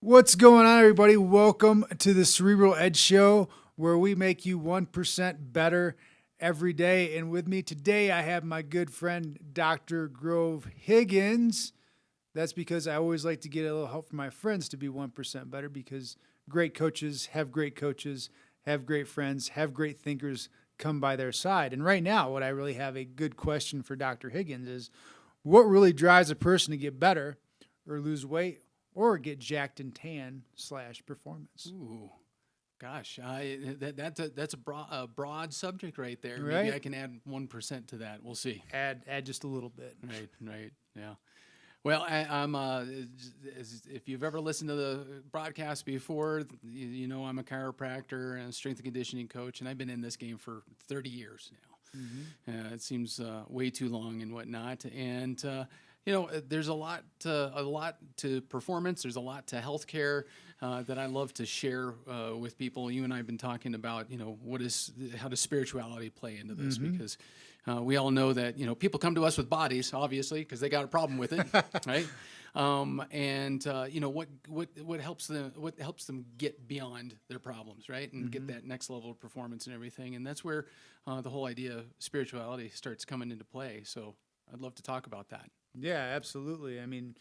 What's going on, everybody? Welcome to the Cerebral Edge Show, where we make you 1% better every day. And with me today, I have my good friend, Dr. Grove Higgins. That's because I always like to get a little help from my friends to be 1% better, because great coaches, have great friends, have great thinkers come by their side. And right now, what I really have a good question for Dr. Higgins is, what really drives a person to get better or lose weight or get jacked and tan / performance? Ooh, gosh, that's a broad subject right there. Right? Maybe I can add 1% to that. We'll see. Add just a little bit. Right, yeah. Well, I'm if you've ever listened to the broadcast before, you know I'm a chiropractor and a strength and conditioning coach, and I've been in this game for 30 years now. It seems way too long and whatnot, and there's a lot to performance. There's a lot to healthcare that I love to share with people. You and I have been talking about, how does spirituality play into this? Because we all know that, people come to us with bodies, obviously, because they got a problem with it, right? What helps them get beyond their problems, right? And get that next level of performance and everything. And that's where the whole idea of spirituality starts coming into play. So I'd love to talk about that. Yeah, absolutely. I mean,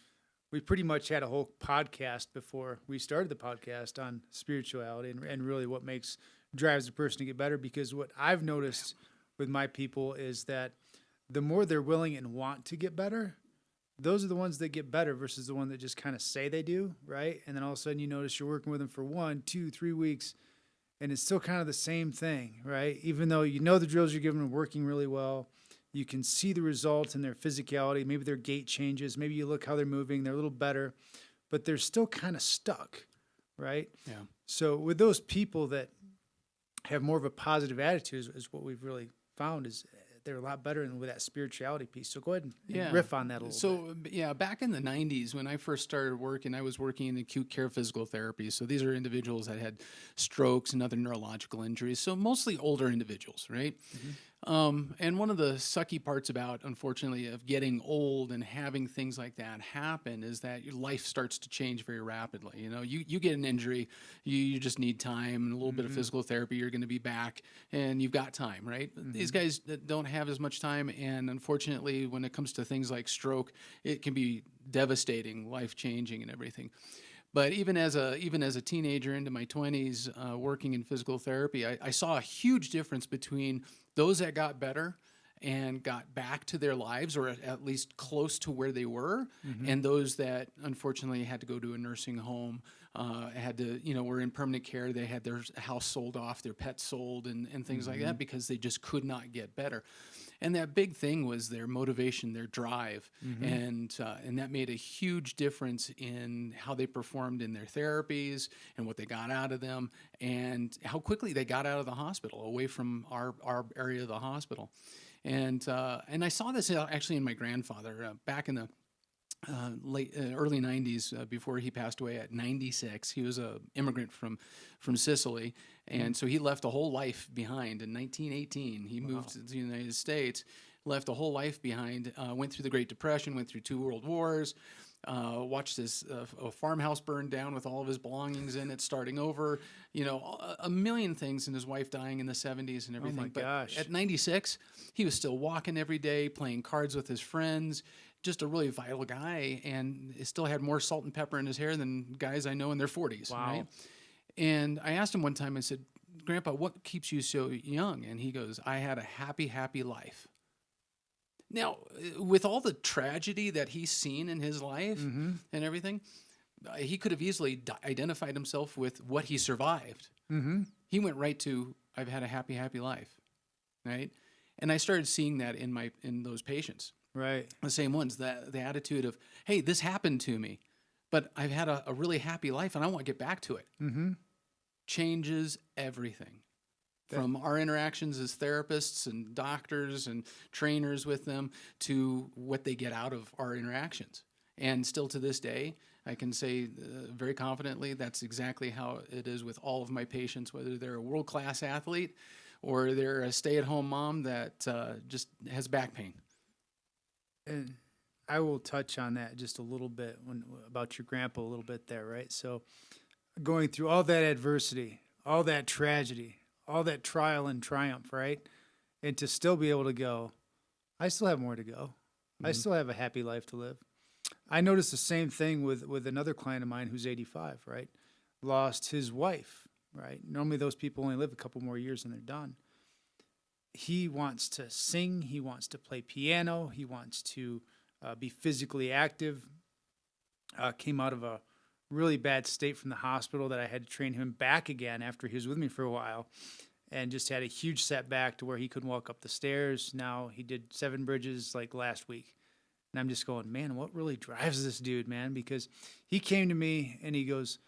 we pretty much had a whole podcast before we started the podcast on spirituality and really what drives a person to get better. Because what I've noticed with my people is that the more they're willing and want to get better, those are the ones that get better versus the one that just kind of say they do, right? And then all of a sudden you notice you're working with them for 1, 2, 3 weeks, and it's still kind of the same thing, right? Even though you know the drills you're giving them are working really well, you can see the results in their physicality. Maybe their gait changes. Maybe you look how they're moving. They're a little better, but they're still kind of stuck, right? Yeah. So with those people that have more of a positive attitude is what we've really found is they're a lot better with that spirituality piece. So go ahead and riff on that a little bit. So, back in the 90s when I first started working, I was working in acute care physical therapy. So these are individuals that had strokes and other neurological injuries. So mostly older individuals, right? And one of the sucky parts about, unfortunately, of getting old and having things like that happen is that your life starts to change very rapidly. You get an injury, you just need time and a little bit of physical therapy, you're going to be back, and you've got time, right? These guys don't have as much time, and unfortunately, when it comes to things like stroke, it can be devastating, life-changing, and everything. But even as a teenager into my 20s, working in physical therapy, I saw a huge difference between those that got better and got back to their lives, or at least close to where they were, and those that unfortunately had to go to a nursing home, were in permanent care. They had their house sold off, their pets sold, and things like that, because they just could not get better. And that big thing was their motivation, their drive, and that made a huge difference in how they performed in their therapies and what they got out of them, and how quickly they got out of the hospital, away from our area of the hospital. And I saw this actually in my grandfather back in the early 90s, before he passed away at 96. He was an immigrant from Sicily, and so he left a whole life behind. In 1918, he moved to the United States, left a whole life behind, went through the Great Depression, went through 2 world wars, watched a farmhouse burn down with all of his belongings in it, starting over, a million things, and his wife dying in the 70s and everything. Oh my gosh. At 96, he was still walking every day, playing cards with his friends, just a really vital guy, and he still had more salt and pepper in his hair than guys I know in their 40s. Wow. Right? And I asked him one time, I said, "Grandpa, what keeps you so young?" And he goes, "I had a happy, happy life." Now, with all the tragedy that he's seen in his life and everything, he could have easily identified himself with what he survived. He went right to, "I've had a happy, happy life," right? And I started seeing that in those patients. Right. The same ones, the attitude of, "Hey, this happened to me, but I've had a really happy life and I want to get back to it." Changes everything. From our interactions as therapists and doctors and trainers with them to what they get out of our interactions. And still to this day, I can say very confidently that's exactly how it is with all of my patients, whether they're a world-class athlete or they're a stay-at-home mom that just has back pain. And I will touch on that just a little bit about your grandpa a little bit there, right? So going through all that adversity, all that tragedy, all that trial and triumph, right? And to still be able to go, I still have more to go. I still have a happy life to live. I noticed the same thing with another client of mine who's 85, right? Lost his wife, right? Normally those people only live a couple more years and they're done. He wants to sing. He wants to play piano. He wants to be physically active. Came out of a really bad state from the hospital that I had to train him back again after he was with me for a while, and just had a huge setback to where he couldn't walk up the stairs. Now he did 7 bridges like last week. And I'm just going, man, what really drives this dude, man? Because he came to me and he goes,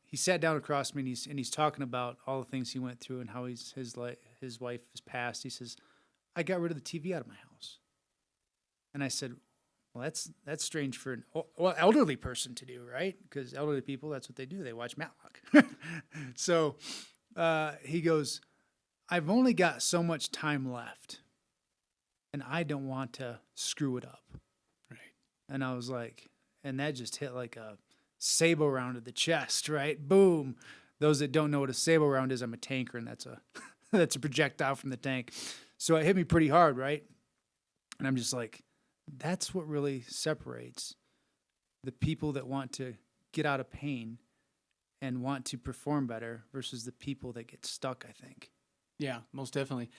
he sat down across me and he's talking about all the things he went through and how his wife has passed. He says, I got rid of the TV out of my house. And I said, well, that's strange for an elderly person to do, right? Because elderly people, that's what they do. They watch Matlock. So he goes, I've only got so much time left, and I don't want to screw it up. Right. And I was like, and that just hit like a sable round to the chest, right? Boom. Those that don't know what a sable round is, I'm a tanker, and that's a that's a projectile from the tank. So it hit me pretty hard, right? And I'm just like, that's what really separates the people that want to get out of pain and want to perform better versus the people that get stuck, I think. Yeah, most definitely.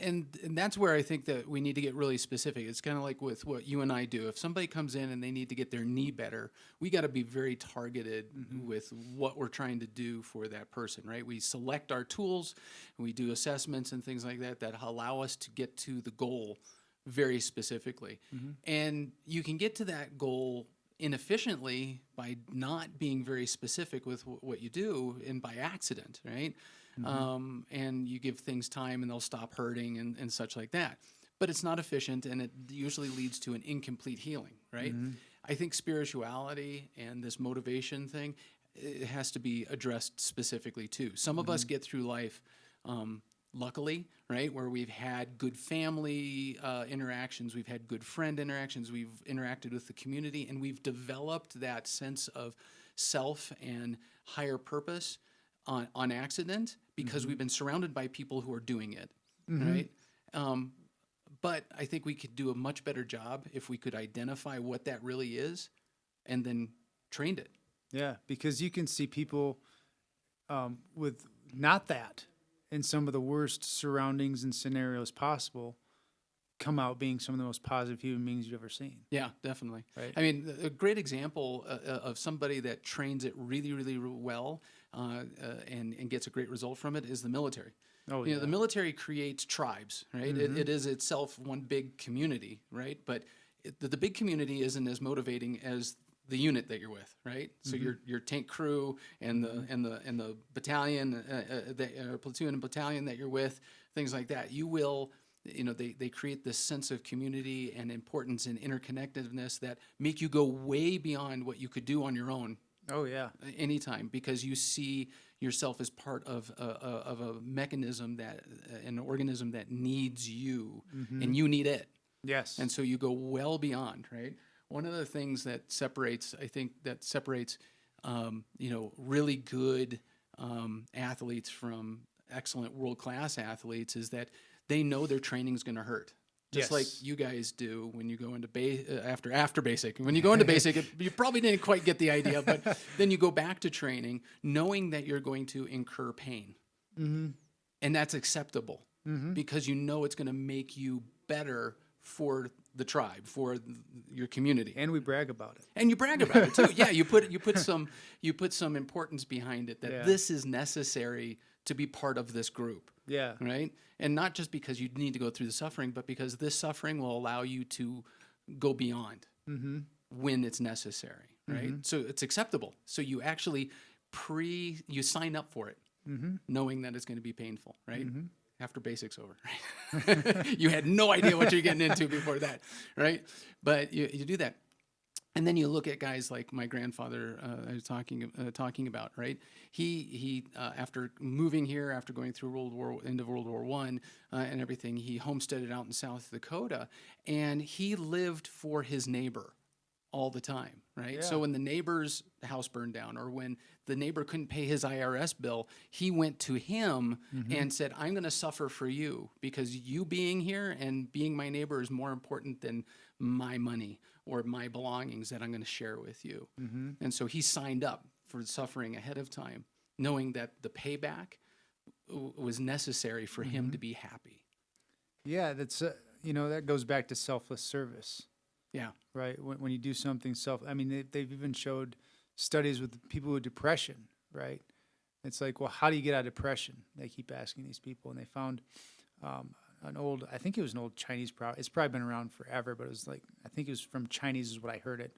And that's where I think that we need to get really specific. It's kind of like with what you and I do. If somebody comes in and they need to get their knee better, we got to be very targeted with what we're trying to do for that person, right? We select our tools, and we do assessments and things like that that allow us to get to the goal very specifically. And you can get to that goal inefficiently by not being very specific with what you do and by accident, right? And you give things time and they'll stop hurting and such like that. But it's not efficient, and it usually leads to an incomplete healing, right? I think spirituality and this motivation thing, it has to be addressed specifically too. Some of us get through life luckily, right, where we've had good family interactions, we've had good friend interactions, we've interacted with the community, and we've developed that sense of self and higher purpose on accident because we've been surrounded by people who are doing it, right? But I think we could do a much better job if we could identify what that really is and then trained it. Yeah, because you can see people with not that in some of the worst surroundings and scenarios possible come out being some of the most positive human beings you've ever seen. Yeah, definitely. Right. I mean, a great example of somebody that trains it really, really well and gets a great result from it is the military. Oh, You know, the military creates tribes, right? It is itself one big community, right? But the big community isn't as motivating as the unit that you're with, right? So your tank crew and the battalion, the platoon and battalion that you're with, things like that. You will, you know, they create this sense of community and importance and interconnectedness that make you go way beyond what you could do on your own. Oh, yeah. Anytime, because you see yourself as part of a mechanism that an organism that needs you, and you need it. Yes. And so you go well beyond, right? One of the things that separates, you know, really good athletes from excellent world-class athletes is that they know their training is going to hurt. Just like you guys do when you go into after basic. When you go into basic, you probably didn't quite get the idea, but then you go back to training knowing that you're going to incur pain. And that's acceptable because you know it's going to make you better for the tribe, for your community. And we brag about it. And you brag about it too. Yeah, you put some importance behind it that this is necessary to be part of this group. Yeah. Right? And not just because you need to go through the suffering, but because this suffering will allow you to go beyond when it's necessary, right? So it's acceptable. So you actually you sign up for it, knowing that it's going to be painful, right? After basic's over, right? You had no idea what you're getting into before that, right? But you do that. And then you look at guys like my grandfather I was talking about, right? He after moving here, after going through end of World War I and everything, he homesteaded out in South Dakota, and he lived for his neighbor all the time, right? Yeah. So when the neighbor's house burned down, or when the neighbor couldn't pay his IRS bill, he went to him and said, I'm going to suffer for you because you being here and being my neighbor is more important than my money or my belongings that I'm going to share with you. And so he signed up for suffering ahead of time, knowing that the payback was necessary for him to be happy. Yeah, that's that goes back to selfless service. Yeah. Right. When you do something they've even showed studies with people with depression, right? It's like, well, how do you get out of depression? They keep asking these people, and they found I think it was an old Chinese proverb. It's probably been around forever, but it was like, I think it was from Chinese is what I heard it.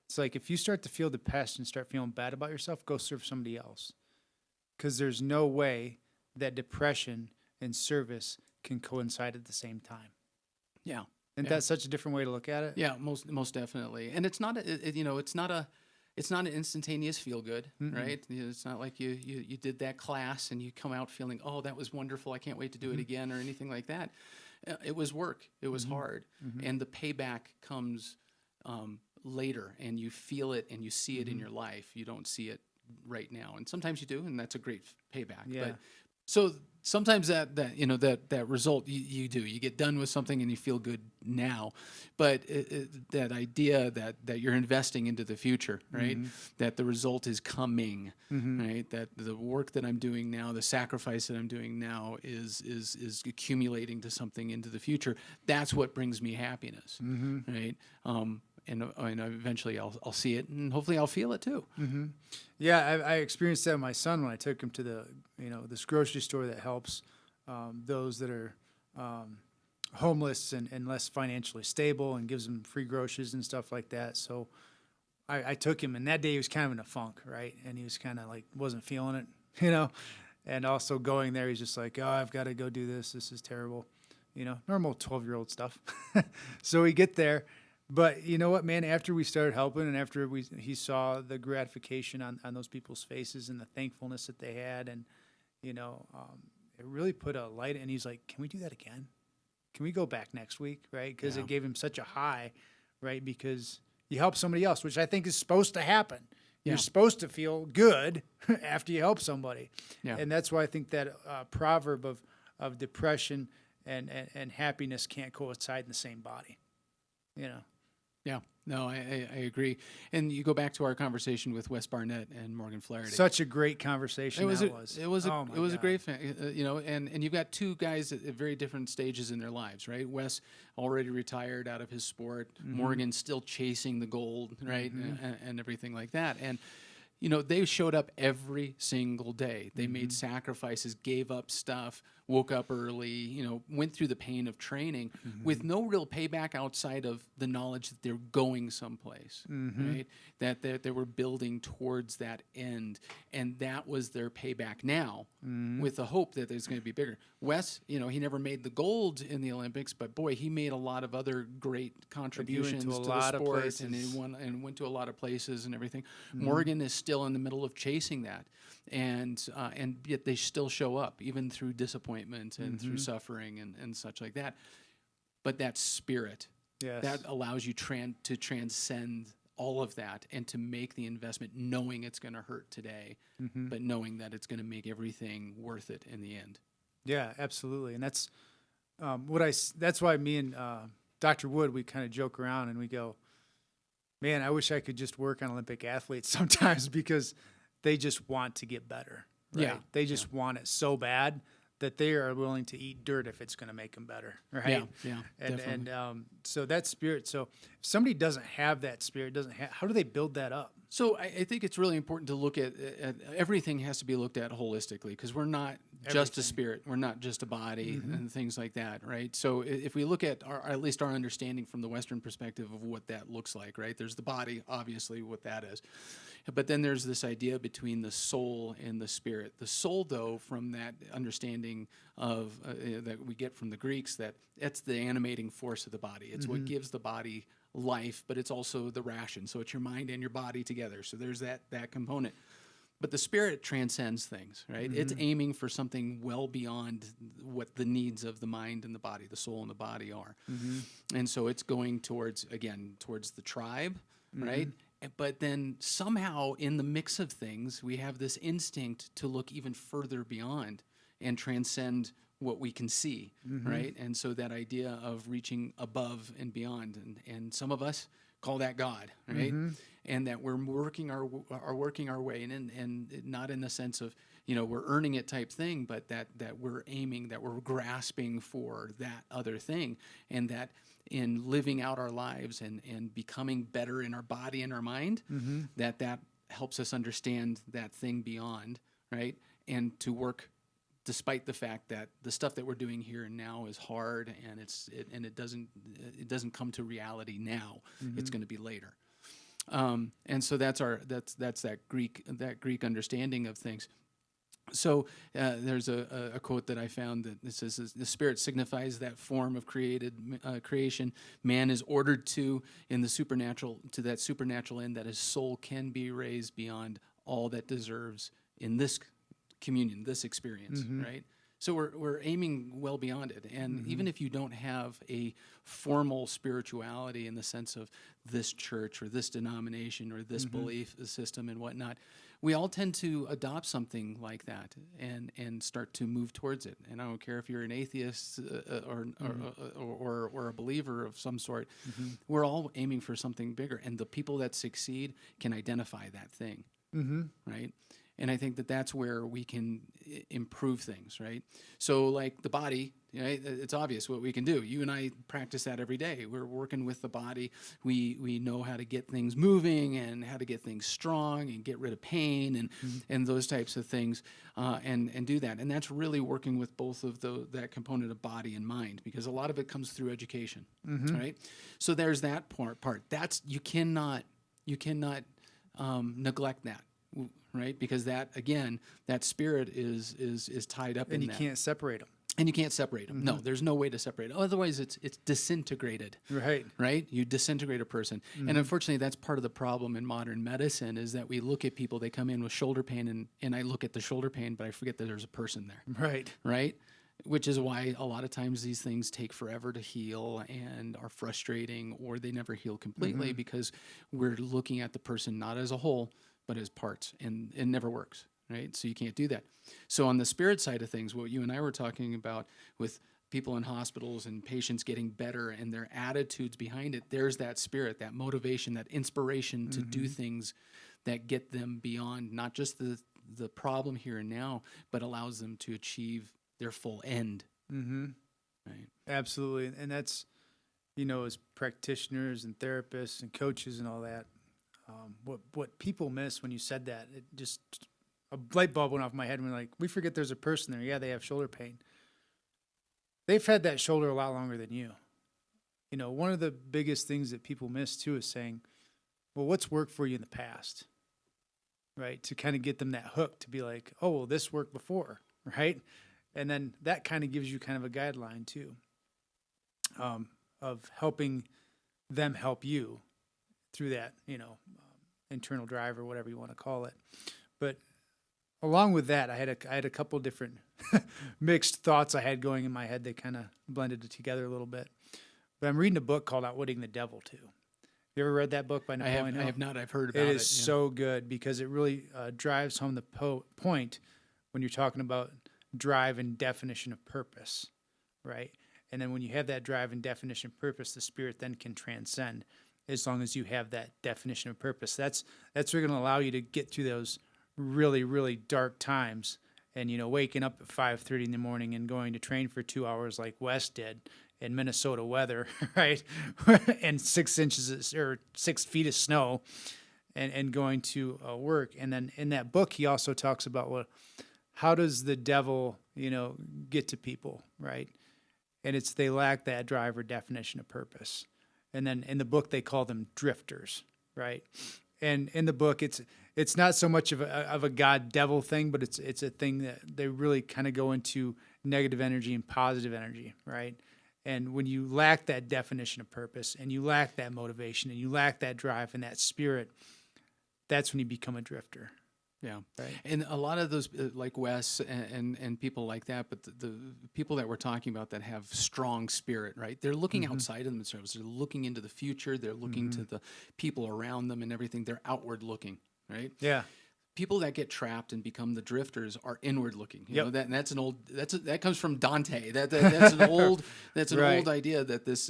It's like, if you start to feel depressed and start feeling bad about yourself, go serve somebody else. Because there's no way that depression and service can coincide at the same time. Yeah. Isn't that such a different way to look at it? Yeah, most definitely. And it's not it's not an instantaneous feel good, right? It's not like you did that class and you come out feeling, oh, that was wonderful, I can't wait to do it again, or anything like that. It was work. It was hard, and the payback comes later, and you feel it and you see it in your life. You don't see it right now, and sometimes you do, and that's a great payback. Yeah. But so sometimes that result you do, you get done with something and you feel good now, but that idea that you're investing into the future, right? That the result is coming, right? That the work that I'm doing now, the sacrifice that I'm doing now is accumulating to something into the future. That's what brings me happiness, right? And eventually I'll see it, and hopefully I'll feel it too. Yeah, I experienced that with my son when I took him to the this grocery store that helps those that are homeless and less financially stable, and gives them free groceries and stuff like that. So I took him, and that day he was kind of in a funk, right? And he was kind of like wasn't feeling it, And also going there, he's just like, oh, I've got to go do this. This is terrible, normal 12-year-old stuff. So we get there. But you know what, man, after we started helping, and after he saw the gratification on those people's faces and the thankfulness that they had, and, it really put a light, and he's like, can we do that again? Can we go back next week, right? Because it gave him such a high, right? Because you help somebody else, which I think is supposed to happen. Yeah. You're supposed to feel good after you help somebody. Yeah. And that's why I think that proverb of depression and happiness can't coincide in the same body, Yeah, no, I agree. And you go back to our conversation with Wes Barnett and Morgan Flaherty. Such a great conversation It was a great, and you've got two guys at very different stages in their lives, right? Wes already retired out of his sport. Morgan still chasing the gold, right? And everything like that. And they showed up every single day. They made sacrifices, gave up stuff, woke up early, went through the pain of training with no real payback outside of the knowledge that they're going someplace, right? That they were building towards that end, and that was their payback now, with the hope that it's going to be bigger. Wes, he never made the gold in the Olympics, but boy, he made a lot of other great contributions to the sport, and he went to a lot of places and everything. Morgan is still in the middle of chasing that, and yet they still show up even through disappointment and through suffering and such like that. But that spirit, that allows you to transcend all of that and to make the investment, knowing it's going to hurt today, but knowing that it's going to make everything worth it in the end. Yeah, absolutely. And that's that's why me and Dr. Wood, we kind of joke around and we go, man, I wish I could just work on Olympic athletes sometimes, because they just want to get better. Right? Yeah. They just want it so bad that they are willing to eat dirt if it's going to make them better. Right. Yeah. And so that spirit. So if somebody doesn't have that spirit, how do they build that up? So I think it's really important to look at everything has to be looked at holistically, because we're not just a spirit, we're not just a body and things like that, right? So if we look at at least our understanding from the Western perspective of what that looks like, right? There's the body, obviously, what that is. But then there's this idea between the soul and the spirit. The soul, though, from that understanding of that we get from the Greeks, that's the animating force of the body. It's what gives the body life, but it's also the ration. So it's your mind and your body together. So there's that component. But the spirit transcends things, right? It's aiming for something well beyond what the needs of the mind and the body, the soul and the body are. And so it's going towards the tribe, right? But then somehow in the mix of things, we have this instinct to look even further beyond and transcend what we can see, right? And so that idea of reaching above and beyond, and some of us call that God, right? And that we're working our way, and not in the sense of, we're earning it type thing, but that we're aiming, that we're grasping for that other thing, and that in living out our lives and becoming better in our body and our mind, that helps us understand that thing beyond, right? And to work despite the fact that the stuff that we're doing here and now is hard, and it doesn't come to reality now. It's going to be later. And so that's that Greek understanding of things. So there's a quote that I found that says, "The spirit signifies that form of creation man is ordered to in the supernatural, to that supernatural end, that his soul can be raised beyond all that deserves in this communion, this experience," right? So we're aiming well beyond it. And even if you don't have a formal spirituality in the sense of this church or this denomination or this belief system and whatnot, we all tend to adopt something like that and start to move towards it. And I don't care if you're an atheist or a believer of some sort, we're all aiming for something bigger. And the people that succeed can identify that thing, right? And I think that that's where we can improve things, right? So like the body, right? It's obvious what we can do. You and I practice that every day. We're working with the body. We know how to get things moving and how to get things strong and get rid of pain and those types of things and do that. And that's really working with both of that component of body and mind, because a lot of it comes through education, right? So there's that part. That's you cannot neglect that. Right, because that spirit is tied up in that, and you can't separate them. And you can't separate them. No, there's no way to separate them. Otherwise, it's disintegrated. Right. You disintegrate a person, and unfortunately, that's part of the problem in modern medicine is that we look at people. They come in with shoulder pain, and I look at the shoulder pain, but I forget that there's a person there. Right. Which is why a lot of times these things take forever to heal and are frustrating, or they never heal completely because we're looking at the person not as a whole, but as parts, and it never works, right? So you can't do that. So on the spirit side of things, what you and I were talking about with people in hospitals and patients getting better and their attitudes behind it, there's that spirit, that motivation, that inspiration to do things that get them beyond not just the problem here and now, but allows them to achieve their full end. Right? Absolutely. And that's, as practitioners and therapists and coaches and all that, what people miss when you said that, it just a light bulb went off my head when we forget there's a person there. Yeah, they have shoulder pain. They've had that shoulder a lot longer than you. One of the biggest things that people miss too is saying, well, what's worked for you in the past, right? To kind of get them that hook to be like, oh, well, this worked before, right? And then that kind of gives you kind of a guideline too, of helping them help you through that, internal drive or whatever you want to call it. But along with that, I had a couple different mixed thoughts I had going in my head. They kind of blended it together a little bit. But I'm reading a book called Outwitting the Devil too. You ever read that book by Napoleon Hill? I have not. I've heard about it. It is so good because it really drives home the point when you're talking about drive and definition of purpose, right? And then when you have that drive and definition of purpose, the spirit then can transcend as long as you have that definition of purpose. That's going to allow you to get through those really, really dark times. And, waking up at 5:30 in the morning and going to train for 2 hours like Wes did in Minnesota weather, right? And 6 feet of snow and going to work. And then in that book, he also talks about how does the devil, get to people, right? And they lack that drive or definition of purpose. And then in the book, they call them drifters, right? And in the book, it's not so much of a God-devil thing, but it's a thing that they really kind of go into negative energy and positive energy, right? And when you lack that definition of purpose and you lack that motivation and you lack that drive and that spirit, that's when you become a drifter. Yeah. Right. And a lot of those, like Wes and people like that, but the people that we're talking about that have strong spirit, right? They're looking outside of themselves. They're looking into the future. They're looking to the people around them and everything. They're outward looking, right? Yeah. People that get trapped and become the drifters are inward looking. You Yep. know, that's an old, that comes from Dante. That's an old, Right. old idea that this,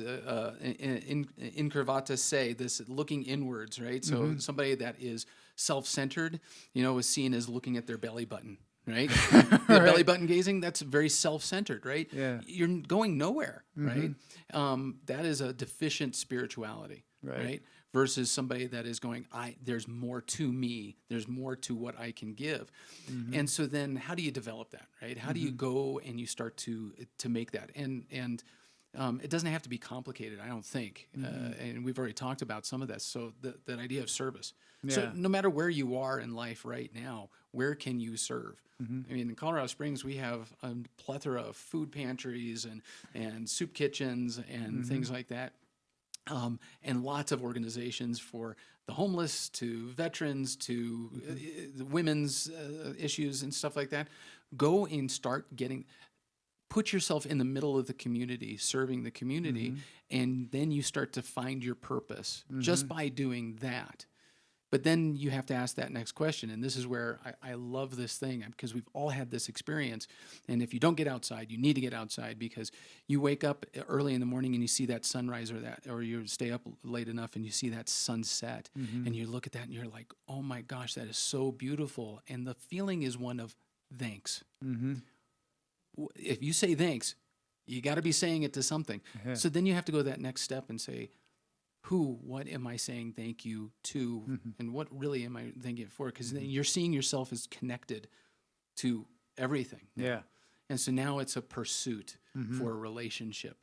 incurvatus se, this looking inwards, right? So somebody that is self-centered, you know, is seen as looking at their belly button, right? The belly button gazing, that's very self-centered, right? Yeah. You're going nowhere, right? That is a deficient spirituality, right? Versus somebody that is going, there's more to me, there's more to what I can give. And so then how do you develop that, right? How do you go and you start to make that? And it doesn't have to be complicated, I don't think. And we've already talked about some of this. So that idea of service. So Yeah. no matter where you are in life right now, where can you serve? I mean, in Colorado Springs, we have a plethora of food pantries and soup kitchens and things like that. And lots of organizations for the homeless to veterans to the women's issues and stuff like that. Go and start put yourself in the middle of the community, serving the community, and then you start to find your purpose just by doing that. But then you have to ask that next question. And this is where I love this thing, because we've all had this experience. And if you don't get outside, you need to get outside, because you wake up early in the morning and you see that sunrise, or you stay up late enough and you see that sunset, and you look at that and you're like, oh my gosh, that is so beautiful. And the feeling is one of thanks. If you say thanks, you got to be saying it to something. So then you have to go that next step and say, what am I saying thank you to, and what really am I thanking it for? Because then you're seeing yourself as connected to everything. Yeah. And so now it's a pursuit for a relationship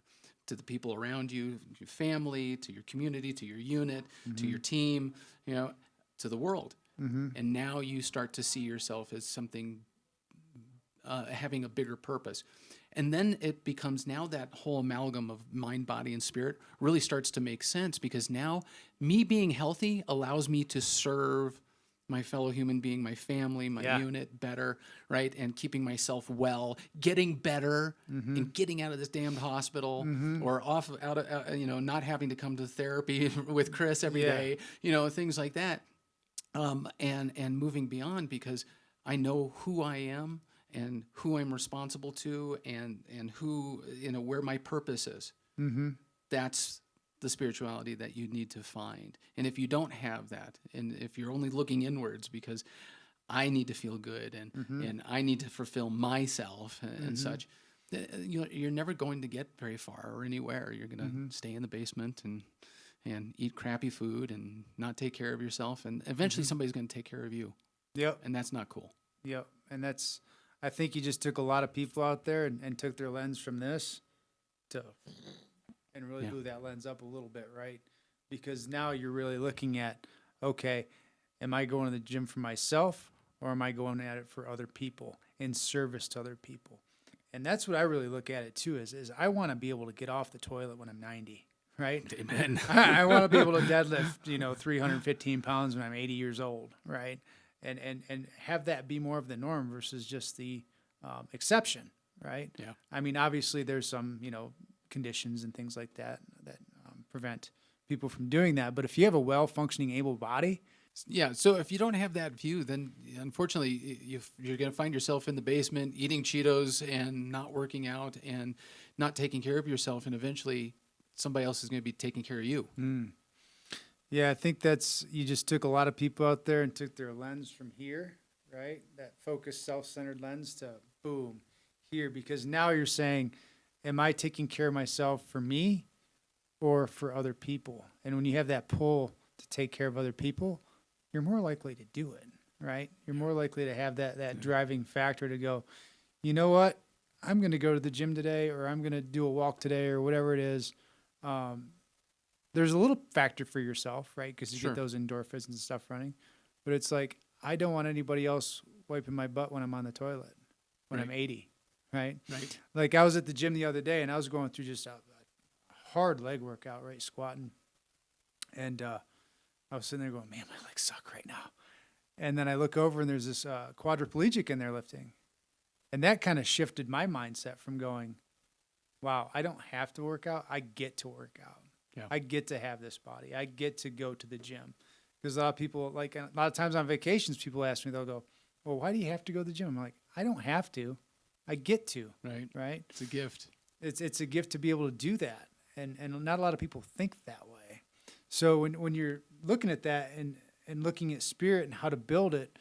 to the people around you, your family, to your community, to your unit, to your team, you know, to the world. And now you start to see yourself as something having a bigger purpose. And then it becomes, now that whole amalgam of mind, body, and spirit really starts to make sense, because now me being healthy allows me to serve my fellow human being, my family, my unit better, right? And keeping myself well, getting better, and getting out of this damned hospital, or not having to come to therapy with Chris every day, you know, things like that. And moving beyond, because I know who I am and who I'm responsible to, and who, you know, where my purpose is. That's the spirituality that you need to find. And if you don't have that, and if you're only looking inwards because I need to feel good and I need to fulfill myself and such, you're never going to get very far or anywhere. You're going to stay in the basement and eat crappy food and not take care of yourself. And eventually somebody's going to take care of you. Yep. And that's not cool. Yep. And I think you just took a lot of people out there and took their lens from this and really blew that lens up a little bit, right? Because now you're really looking at, okay, am I going to the gym for myself, or am I going at it for other people, in service to other people? And that's what I really look at it too, is I want to be able to get off the toilet when I'm 90, right? Amen. I want to be able to deadlift, 315 pounds when I'm 80 years old, right? And have that be more of the norm versus just the exception, right? Yeah. I mean, obviously there's some, conditions and things like that prevent people from doing that. But if you have a well-functioning, able body. Yeah. So if you don't have that view, then unfortunately you're going to find yourself in the basement eating Cheetos and not working out and not taking care of yourself. And eventually somebody else is going to be taking care of you. Yeah, I think you just took a lot of people out there and took their lens from here, right? That focused, self-centered lens to boom, here. Because now you're saying, am I taking care of myself for me or for other people? And when you have that pull to take care of other people, you're more likely to do it, right? You're more likely to have that driving factor to go, you know what? I'm going to go to the gym today, or I'm going to do a walk today, or whatever it is. There's a little factor for yourself, right? Because you get those endorphins and stuff running. But it's like, I don't want anybody else wiping my butt when I'm on the toilet, when I'm 80, right? Right. Like I was at the gym the other day and I was going through just a hard leg workout, right? Squatting. And I was sitting there going, man, my legs suck right now. And then I look over and there's this quadriplegic in there lifting. And that kind of shifted my mindset from going, wow, I don't have to work out. I get to work out. Yeah. I get to have this body. I get to go to the gym. Because a lot of people, like a lot of times on vacations, people ask me, they'll go, well, why do you have to go to the gym? I'm like, I don't have to. I get to. Right? It's a gift. It's a gift to be able to do that. And not a lot of people think that way. So when you're looking at that and looking at spirit and how to build it,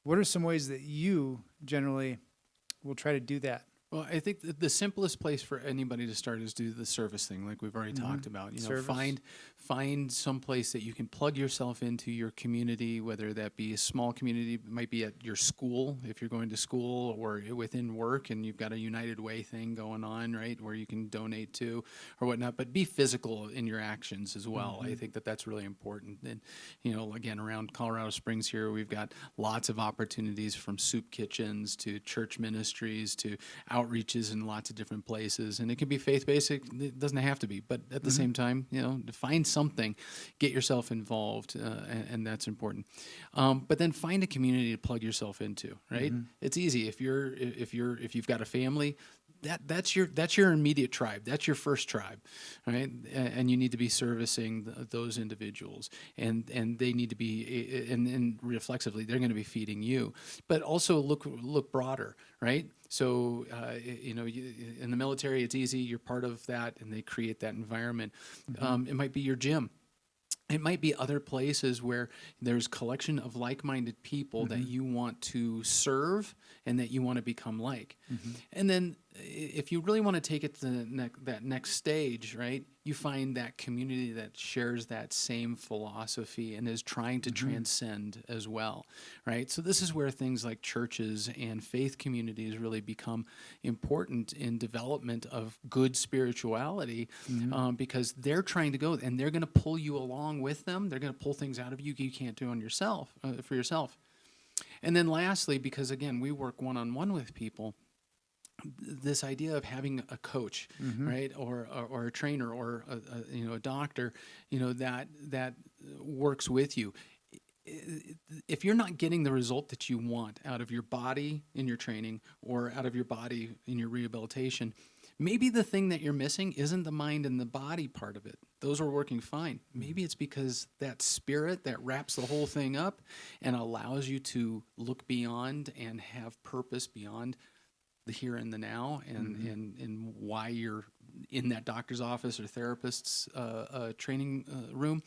what are some ways that you generally will try to do that? Well, I think the simplest place for anybody to start is do the service thing, like we've already talked about. You know, Service. find some place that you can plug yourself into your community, whether that be a small community, it might be at your school if you're going to school, or within work and you've got a United Way thing going on, right, where you can donate to or whatnot. But be physical in your actions as well. I think that's really important. And you know, again, around Colorado Springs here, we've got lots of opportunities, from soup kitchens to church ministries to outreaches in lots of different places, and it can be faith-based. It doesn't have to be, but at the same time, you know, to find something, get yourself involved, and that's important. But then find a community to plug yourself into. Right? It's easy if you've got a family. That's your immediate tribe. That's your first tribe, right? And you need to be servicing those individuals, and they need to be, and reflexively, they're going to be feeding you. But also look broader, right? So you know, in the military, it's easy. You're part of that, and they create that environment. It might be your gym. It might be other places where there's collection of like-minded people that you want to serve and that you want to become like. And then if you really want to take it to that next stage, right, you find that community that shares that same philosophy and is trying to transcend as well, right? So this is where things like churches and faith communities really become important in development of good spirituality, because they're trying to go and they're going to pull you along with them. They're going to pull things out of you can't do on yourself, for yourself. And then lastly, because again, we work one-on-one with people, this idea of having a coach, right, or a trainer, or a doctor, that works with you. If you're not getting the result that you want out of your body in your training or out of your body in your rehabilitation, maybe the thing that you're missing isn't the mind and the body part of it. Those are working fine. Maybe it's because that spirit that wraps the whole thing up and allows you to look beyond and have purpose beyond the here and the now, and why you're in that doctor's office or therapist's training room.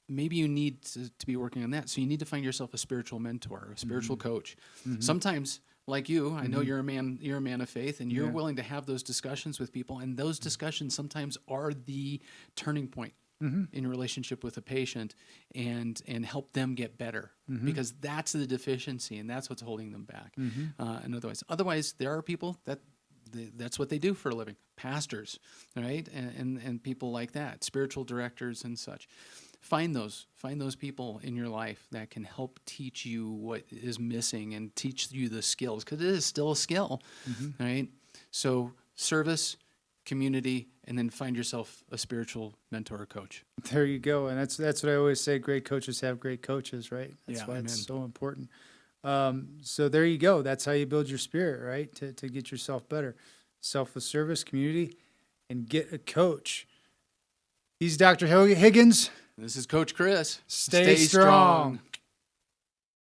Maybe you need to be working on that. So you need to find yourself a spiritual mentor, a spiritual coach. Sometimes, like you, I know you're a man of faith, and you're willing to have those discussions with people, and those discussions sometimes are the turning point in your relationship with a patient, and help them get better, because that's the deficiency, and that's what's holding them back. And otherwise, there are people that's what they do for a living, pastors, right, and people like that, spiritual directors and such. Find those people in your life that can help teach you what is missing and teach you the skills, because it is still a skill, right? So service, community, and then find yourself a spiritual mentor or coach. There you go. And that's what I always say. Great coaches have great coaches, right? That's why it's so important. So there you go. That's how you build your spirit, right? To get yourself better. Selfless service, community, and get a coach. He's Dr. Higgins. This is Coach Chris. Stay strong.